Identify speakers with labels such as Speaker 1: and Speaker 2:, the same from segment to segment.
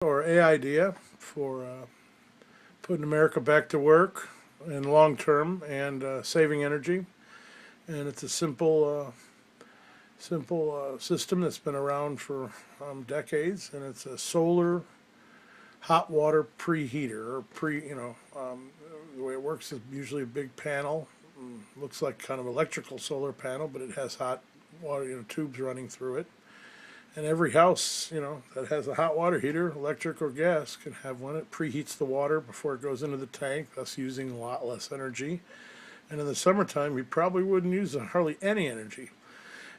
Speaker 1: or a idea for putting America back to work in long term and saving energy. And it's a simple system that's been around for decades, and it's a solar hot water preheater or the way it works is usually a big panel. Looks like kind of electrical solar panel, but it has hot water, tubes running through it. And every house, that has a hot water heater, electric or gas, can have one. It preheats the water before it goes into the tank, thus using a lot less energy. And in the summertime, you probably wouldn't use hardly any energy.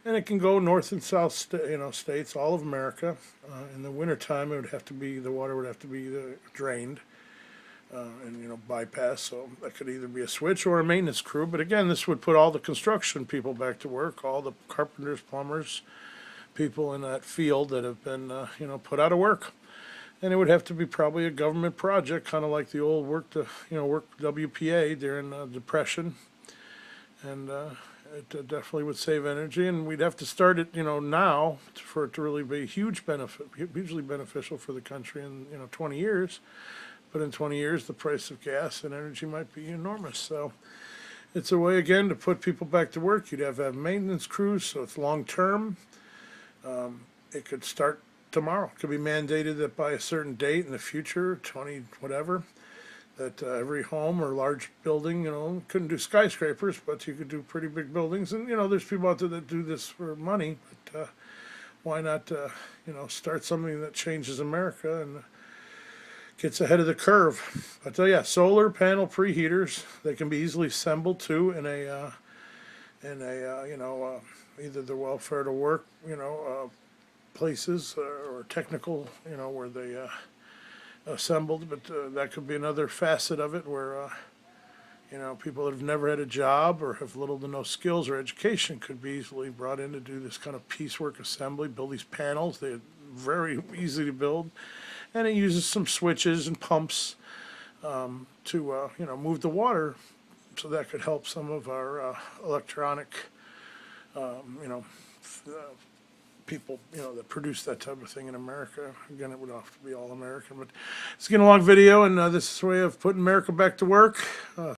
Speaker 1: And it can go north and south, states, all of America. In the wintertime, the water would have to be drained and bypassed. So that could either be a switch or a maintenance crew. But again, this would put all the construction people back to work, all the carpenters, plumbers, people in that field that have been, put out of work. And it would have to be probably a government project, kind of like the old work W.P.A. during the Depression. And it definitely would save energy, and we'd have to start it, now for it to really be hugely beneficial for the country in, 20 years. But in 20 years, the price of gas and energy might be enormous. So it's a way, again, to put people back to work. You'd have maintenance crews, so it's long term. It could start tomorrow. It could be mandated that by a certain date in the future, 20 whatever, that every home or large building, couldn't do skyscrapers, but you could do pretty big buildings. And, there's people out there that do this for money, but why not, start something that changes America and gets ahead of the curve. But yeah, solar panel preheaters, they can be easily assembled too in either the welfare to work, places or technical, where they assembled, but that could be another facet of it where people that have never had a job or have little to no skills or education could be easily brought in to do this kind of piecework assembly, build these panels. They're very easy to build, and it uses some switches and pumps to move the water, so that could help some of our electronic people, that produce that type of thing in America. Again, it would have to be all American, but it's getting a long video, and this is a way of putting America back to work.